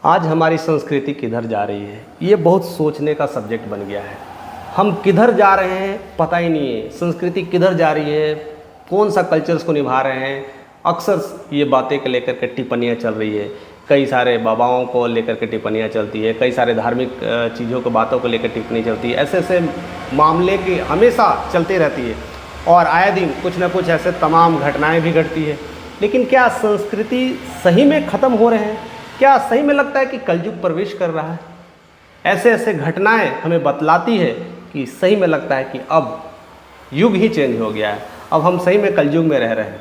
आज हमारी संस्कृति किधर जा रही है, ये बहुत सोचने का सब्जेक्ट बन गया है। हम किधर जा रहे हैं पता ही नहीं है। संस्कृति किधर जा रही है, कौन सा कल्चर्स को निभा रहे हैं। अक्सर ये बातें को लेकर के टिप्पणियाँ चल रही है। कई सारे बाबाओं को लेकर के टिप्पणियाँ चलती है, कई सारे धार्मिक चीज़ों को बातों को लेकर टिप्पणी चलती है। ऐसे ऐसे मामले की हमेशा चलती रहती है और आए दिन कुछ ना कुछ ऐसे तमाम घटनाएँ भी घटती है। लेकिन क्या संस्कृति सही में ख़त्म हो रहे हैं? क्या सही में लगता है कि कलयुग प्रवेश कर रहा है? ऐसे ऐसे घटनाएं हमें बतलाती है कि सही में लगता है कि अब युग ही चेंज हो गया है, अब हम सही में कलयुग में रह रहे हैं।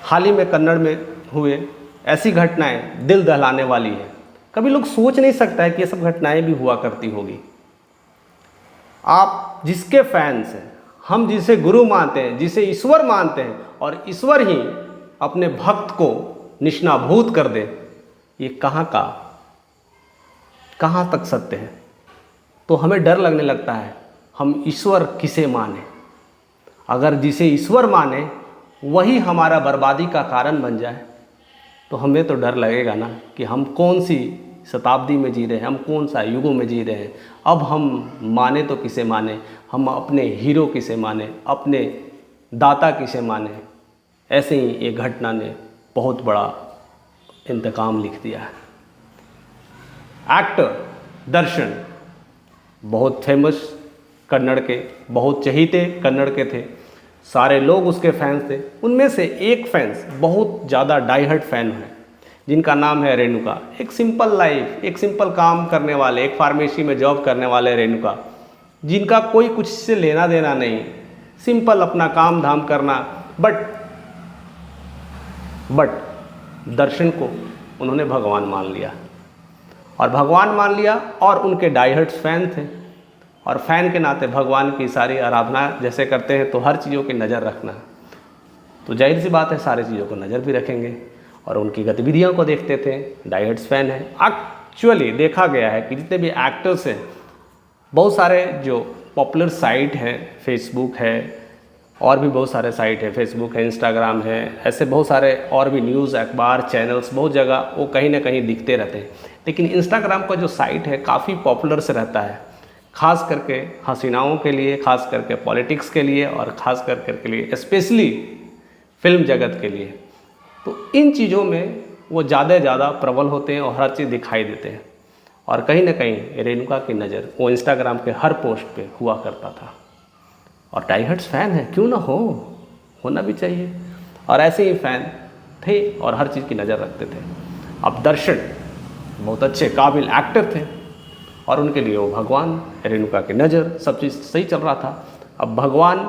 हाल ही में कन्नड़ में हुए ऐसी घटनाएं दिल दहलाने वाली है। कभी लोग सोच नहीं सकता है कि ये सब घटनाएं भी हुआ करती होगी। आप जिसके फैंस हैं, हम जिसे गुरु मानते हैं, जिसे ईश्वर मानते हैं, और ईश्वर ही अपने भक्त को निष्णाभूत कर दे, ये कहाँ तक सत्य है? तो हमें डर लगने लगता है। हम ईश्वर किसे माने? अगर जिसे ईश्वर माने वही हमारा बर्बादी का कारण बन जाए तो हमें तो डर लगेगा ना कि हम कौन सी शताब्दी में जी रहे हैं, हम कौन सा युगों में जी रहे हैं। अब हम माने तो किसे माने? हम अपने हीरो किसे माने, अपने दाता किसे माने? ऐसे ही एक घटना ने बहुत बड़ा इंतकाम लिख दिया है। एक्टर दर्शन बहुत फेमस कन्नड़ के, बहुत चहीते कन्नड़ के थे। सारे लोग उसके फैंस थे। उनमें से एक फैंस बहुत ज़्यादा डाई-हार्ड फैन है जिनका नाम है रेणुका। एक सिंपल लाइफ, एक सिंपल काम करने वाले, एक फार्मेसी में जॉब करने वाले रेणुका, जिनका कोई कुछ से लेना देना नहीं, सिंपल अपना काम धाम करना। बट दर्शन को उन्होंने भगवान मान लिया, और भगवान मान लिया, और उनके डाई-हार्ड फैन थे। और फैन के नाते भगवान की सारी आराधना जैसे करते हैं तो हर चीज़ों की नज़र रखना, तो जाहिर सी बात है सारी चीज़ों को नज़र भी रखेंगे और उनकी गतिविधियों को देखते थे। डाई-हार्ड फैन है। एक्चुअली देखा गया है कि जितने भी एक्टर्स हैं, बहुत सारे जो पॉपुलर साइट हैं, फेसबुक है और भी बहुत सारे साइट है, फेसबुक है, इंस्टाग्राम है, ऐसे बहुत सारे और भी न्यूज़ अखबार चैनल्स बहुत जगह वो कहीं ना कहीं दिखते रहते हैं। लेकिन इंस्टाग्राम का जो साइट है काफ़ी पॉपुलर से रहता है, ख़ास करके हसीनाओं के लिए, ख़ास करके पॉलिटिक्स के लिए, और ख़ास करके लिए स्पेशली फिल्म जगत के लिए। तो इन चीज़ों में वो ज़्यादा प्रबल होते हैं और हर चीज़ दिखाई देते हैं। और कहीं ना कहीं रेणुका की नज़र वो इंस्टाग्राम के हर पोस्ट पे हुआ करता था। और डाई-हार्ड फैन है, क्यों ना हो, होना भी चाहिए। और ऐसे ही फ़ैन थे और हर चीज़ की नज़र रखते थे। अब दर्शन बहुत अच्छे काबिल एक्टर थे और उनके लिए वो भगवान, रेणुका की नज़र, सब चीज़ सही चल रहा था। अब भगवान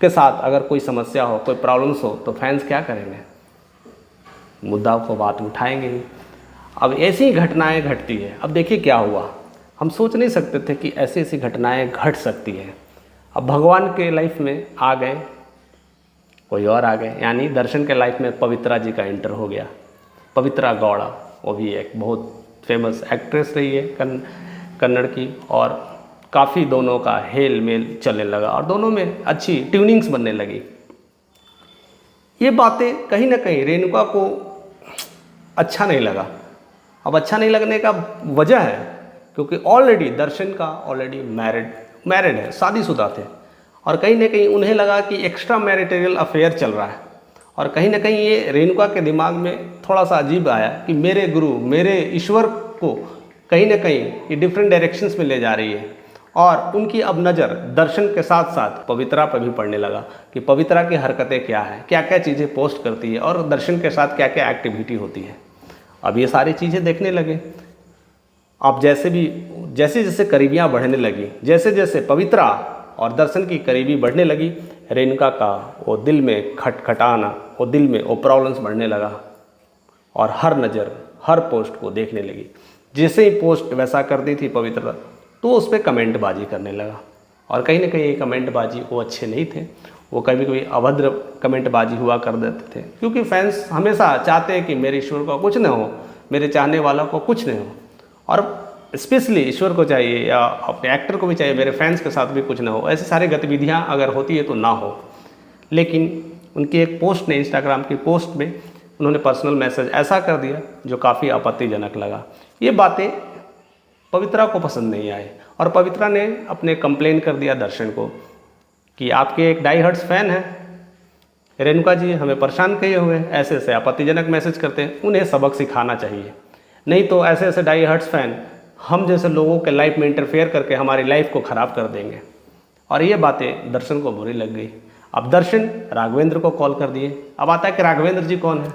के साथ अगर कोई समस्या हो, कोई प्रॉब्लम्स हो, तो फैंस क्या करेंगे? मुद्दा को बात उठाएंगे ही। अब ऐसी घटनाएं घटती है। अब देखिए क्या हुआ, हम सोच नहीं सकते थे कि ऐसी ऐसी घटनाएं घट सकती हैं। अब भगवान के लाइफ में आ गए, कोई और आ गए, यानी दर्शन के लाइफ में पवित्रा जी का एंटर हो गया। पवित्रा गौड़ा, वो भी एक बहुत फेमस एक्ट्रेस रही है कन्नड़ की, और काफ़ी दोनों का हेल मेल चलने लगा और दोनों में अच्छी ट्यूनिंग्स बनने लगी। ये बातें कहीं ना कहीं रेणुका को अच्छा नहीं लगा। अब अच्छा नहीं लगने का वजह है क्योंकि ऑलरेडी दर्शन का ऑलरेडी मैरिड है, शादीशुदा थे, और कहीं ना कहीं उन्हें लगा कि एक्स्ट्रा मैरिटल अफेयर चल रहा है। और कहीं ना कहीं ये रेणुका के दिमाग में थोड़ा सा अजीब आया कि मेरे गुरु, मेरे ईश्वर को कहीं ना कहीं ये डिफरेंट डायरेक्शंस में ले जा रही है। और उनकी अब नज़र दर्शन के साथ साथ पवित्रा पर भी पड़ने लगा कि पवित्रा की हरकतें क्या है, क्या क्या चीज़ें पोस्ट करती है और दर्शन के साथ क्या क्या एक्टिविटी होती है। अब ये सारी चीज़ें देखने लगे। अब जैसे जैसे करीबियाँ बढ़ने लगी, जैसे जैसे पवित्रा और दर्शन की करीबी बढ़ने लगी, रेणुका का वो दिल में खटखटाना, वो दिल में वो प्रॉब्लम्स बढ़ने लगा और हर नज़र हर पोस्ट को देखने लगी। जैसे ही पोस्ट वैसा करती थी पवित्रा, तो उस पर कमेंट बाजी करने लगा। और कहीं ना कहीं ये कमेंट बाजी वो अच्छे नहीं थे, वो कभी कभी अभद्र कमेंट बाजी हुआ कर देते थे, क्योंकि फैंस हमेशा चाहते हैं कि मेरे ईश्वर को कुछ न हो, मेरे चाहने वालों को कुछ नहीं हो। और स्पेशली ईश्वर को चाहिए या अपने एक्टर को भी चाहिए मेरे फैंस के साथ भी कुछ ना हो। ऐसी सारी गतिविधियां अगर होती है तो ना हो। लेकिन उनकी एक पोस्ट ने, इंस्टाग्राम की पोस्ट में उन्होंने पर्सनल मैसेज ऐसा कर दिया जो काफ़ी आपत्तिजनक लगा। ये बातें पवित्रा को पसंद नहीं आई और पवित्रा ने अपने कंप्लेन कर दिया दर्शन को कि आपके एक डाई हार्ट्स फैन हैं रेणुका जी, हमें परेशान किए हुए हैं, ऐसे ऐसे आपत्तिजनक मैसेज करते हैं, उन्हें सबक सिखाना चाहिए। नहीं तो ऐसे ऐसे डाई हार्ट्स फैन हम जैसे लोगों के लाइफ में इंटरफेयर करके हमारी लाइफ को ख़राब कर देंगे। और ये बातें दर्शन को बुरी लग गई। अब दर्शन राघवेंद्र को कॉल कर दिए। अब आता है कि राघवेंद्र जी कौन है,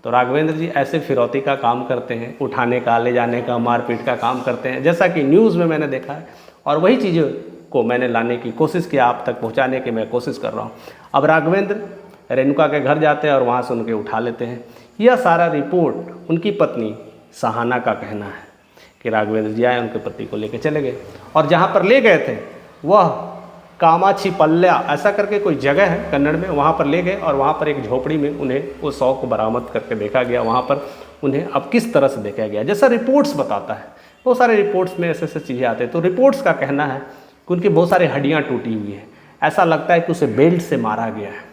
तो राघवेंद्र जी ऐसे फिरौती का काम करते हैं, उठाने का, ले जाने का, मारपीट का काम करते हैं, जैसा कि न्यूज़ में मैंने देखा है। और वही चीज़ों को मैंने लाने की कोशिश की, आप तक पहुंचाने की मैं कोशिश कर रहा हूं। अब राघवेंद्र रेणुका के घर जाते हैं और वहां से उनके उठा लेते हैं। यह सारा रिपोर्ट उनकी पत्नी सहाना का कहना है कि राघवेंद्र जी आए, उनके पति को लेकर चले गए और जहाँ पर ले गए थे वह कामाक्षी पल्ल्या ऐसा करके कोई जगह है कन्नड़ में, वहाँ पर ले गए और वहाँ पर एक झोपड़ी में उन्हें वो शव को बरामद करके देखा गया। वहाँ पर उन्हें अब किस तरह से देखा गया, जैसा रिपोर्ट्स बताता है, बहुत सारे रिपोर्ट्स में ऐसे ऐसे चीज़ें आते हैं। तो रिपोर्ट्स का कहना है कि उनकी बहुत सारी हड्डियाँ टूटी हुई हैं, ऐसा लगता है कि उसे बेल्ट से मारा गया है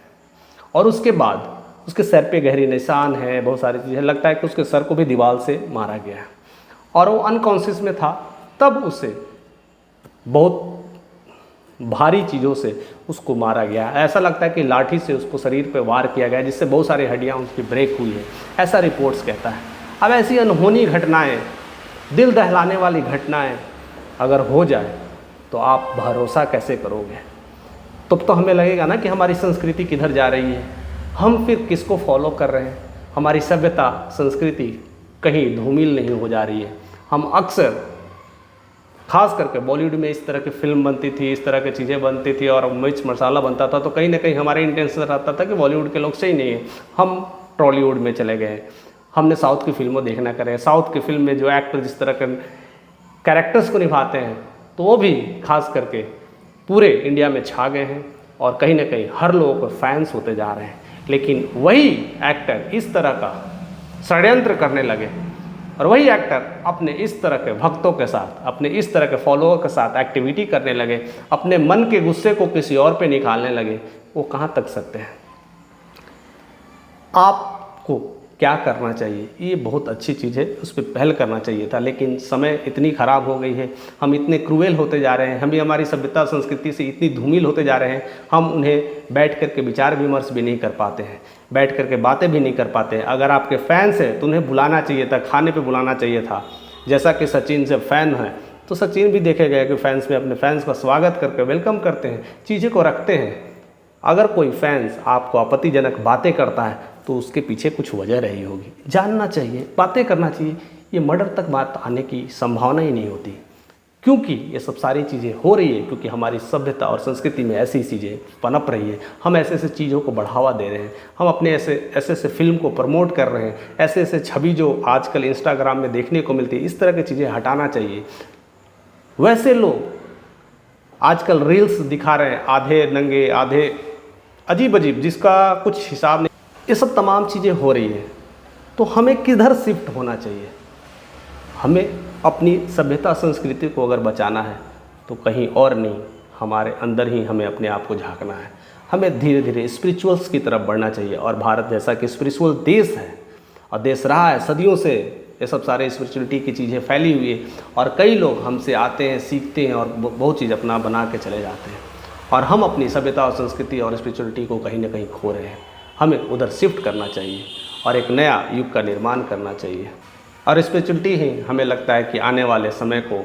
और उसके बाद उसके सर पे गहरी निशान है, बहुत सारी चीज़ें, लगता है कि उसके सर को भी दीवार से मारा गया है और वो अनकॉन्शियस में था। तब उसे बहुत भारी चीज़ों से उसको मारा गया, ऐसा लगता है कि लाठी से उसको शरीर पे वार किया गया जिससे बहुत सारी हड्डियां उसकी ब्रेक हुई है, ऐसा रिपोर्ट्स कहता है। अब ऐसी अनहोनी घटनाएं, दिल दहलाने वाली घटनाएं अगर हो जाए तो आप भरोसा कैसे करोगे? तब तो हमें लगेगा ना कि हमारी संस्कृति किधर जा रही है, हम फिर किसको फॉलो कर रहे हैं, हमारी सभ्यता संस्कृति कहीं धूमिल नहीं हो जा रही है। हम अक्सर खास करके बॉलीवुड में इस तरह की फिल्म बनती थी, इस तरह की चीज़ें बनती थी और मिर्च मसाला बनता था, तो कहीं ना कहीं हमारे इंटेंशन रहता था कि बॉलीवुड के लोग सही नहीं है, हम टॉलीवुड में चले गए, हमने साउथ की फिल्मों देखना करें। साउथ की फिल्म में जो एक्टर जिस तरह के कैरेक्टर्स को निभाते हैं तो वो भी खास करके पूरे इंडिया में छा गए हैं और कहीं ना कहीं हर लोगों को फैंस होते जा रहे हैं। लेकिन वही एक्टर इस तरह का षड्यंत्र करने लगे और वही एक्टर अपने इस तरह के भक्तों के साथ, अपने इस तरह के फॉलोअर के साथ एक्टिविटी करने लगे, अपने मन के गुस्से को किसी और पे निकालने लगे, वो कहाँ तक सकते हैं? आपको क्या करना चाहिए? ये बहुत अच्छी चीज़ है, उस पर पहल करना चाहिए था, लेकिन समय इतनी ख़राब हो गई है, हम इतने क्रूएल होते जा रहे हैं, हम भी हमारी सभ्यता संस्कृति से इतनी धूमिल होते जा रहे हैं, हम उन्हें बैठ कर के विचार विमर्श भी नहीं कर पाते हैं, बैठ कर के बातें भी नहीं कर पाते हैं। अगर आपके फैंस हैं तो उन्हें बुलाना चाहिए था, खाने पे बुलाना चाहिए था। जैसा कि सचिन से फ़ैन है तो सचिन भी देखे गए कि फैंस में अपने फैंस का स्वागत करके वेलकम करते हैं, चीज़ें को रखते हैं। अगर कोई फैंस आपको आपत्तिजनक बातें करता है तो उसके पीछे कुछ वजह रही होगी, जानना चाहिए, बातें करना चाहिए। ये मर्डर तक बात आने की संभावना ही नहीं होती, क्योंकि ये सब सारी चीज़ें हो रही है क्योंकि हमारी सभ्यता और संस्कृति में ऐसी चीज़ें पनप रही है, हम ऐसे ऐसे चीज़ों को बढ़ावा दे रहे हैं, हम अपने ऐसे फिल्म को प्रमोट कर रहे हैं, ऐसे ऐसे छवि जो आजकल इंस्टाग्राम में देखने को मिलती है, इस तरह की चीज़ें हटाना चाहिए। वैसे लोग आजकल रील्स दिखा रहे हैं, आधे नंगे, आधे अजीब अजीब, जिसका कुछ हिसाब नहीं, ये सब तमाम चीज़ें हो रही हैं। तो हमें किधर शिफ्ट होना चाहिए? हमें अपनी सभ्यता संस्कृति को अगर बचाना है तो कहीं और नहीं, हमारे अंदर ही हमें अपने आप को झांकना है। हमें धीरे धीरे स्पिरिचुअल्स की तरफ बढ़ना चाहिए और भारत जैसा कि स्पिरिचुअल देश है और देश रहा है सदियों से, ये सब सारे स्पिरिचुअलिटी की चीज़ें फैली हुई है और कई लोग हमसे आते हैं, सीखते हैं और बहुत चीज़ अपना बना के चले जाते हैं और हम अपनी सभ्यता और संस्कृति और स्पिरिचुअलिटी को कहीं ना कहीं खो रहे हैं। हमें उधर शिफ्ट करना चाहिए और एक नया युग का निर्माण करना चाहिए और स्पिरिचुअलिटी ही हमें लगता है कि आने वाले समय को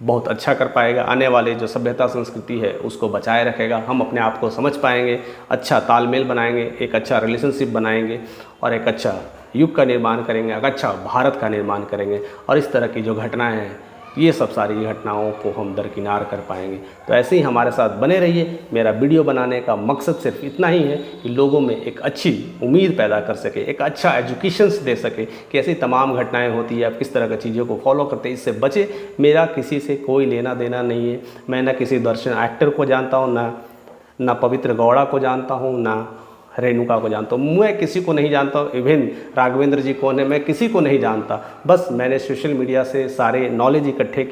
बहुत अच्छा कर पाएगा, आने वाले जो सभ्यता संस्कृति है उसको बचाए रखेगा। हम अपने आप को समझ पाएंगे, अच्छा तालमेल बनाएंगे, एक अच्छा रिलेशनशिप बनाएंगे और एक अच्छा युग का निर्माण करेंगे, एक अच्छा भारत का निर्माण करेंगे और इस तरह की जो घटनाएं हैं, ये सब सारी घटनाओं को हम दरकिनार कर पाएंगे। तो ऐसे ही हमारे साथ बने रहिए। मेरा वीडियो बनाने का मकसद सिर्फ इतना ही है कि लोगों में एक अच्छी उम्मीद पैदा कर सके, एक अच्छा एजुकेशन दे सके कि ऐसी तमाम घटनाएं होती है, आप किस तरह की चीज़ों को फॉलो करते हैं, इससे बचे। मेरा किसी से कोई लेना देना नहीं है, मैं ना किसी दर्शन एक्टर को जानता हूँ, ना पवित्र गौड़ा को जानता हूँ, ना रेणुका को जानता हूँ, मैं किसी को नहीं जानता हूँ। इवन राघवेंद्र जी कौन है मैं किसी को नहीं जानता। बस मैंने सोशल मीडिया से सारे नॉलेज इकट्ठे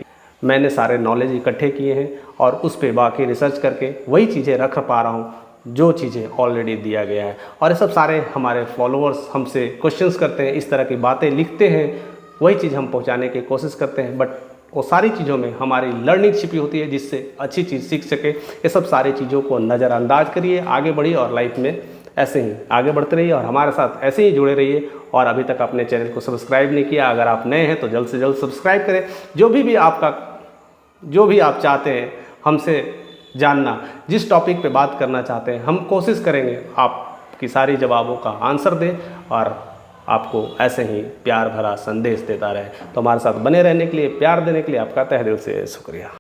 किए हैं और उस पर बाकी रिसर्च करके वही चीज़ें रख पा रहा हूँ जो चीज़ें ऑलरेडी दिया गया है। और ये सब सारे हमारे फॉलोअर्स हमसे क्वेश्चंस करते हैं, इस तरह की बातें लिखते हैं, वही चीज़ हम पहुंचाने की कोशिश करते हैं, बट वो सारी चीज़ों में हमारी लर्निंग छिपी होती है जिससे अच्छी चीज़ सीख सके। ये सब सारी चीज़ों को नज़रअंदाज करिए, आगे बढ़िए और लाइफ में ऐसे ही आगे बढ़ते रहिए और हमारे साथ ऐसे ही जुड़े रहिए। और अभी तक अपने चैनल को सब्सक्राइब नहीं किया, अगर आप नए हैं तो जल्द से जल्द सब्सक्राइब करें। जो भी आप चाहते हैं हमसे जानना, जिस टॉपिक पे बात करना चाहते हैं, हम कोशिश करेंगे आपकी सारी जवाबों का आंसर दें और आपको ऐसे ही प्यार भरा संदेश देता रहे। तो हमारे साथ बने रहने के लिए, प्यार देने के लिए आपका तहे दिल से शुक्रिया।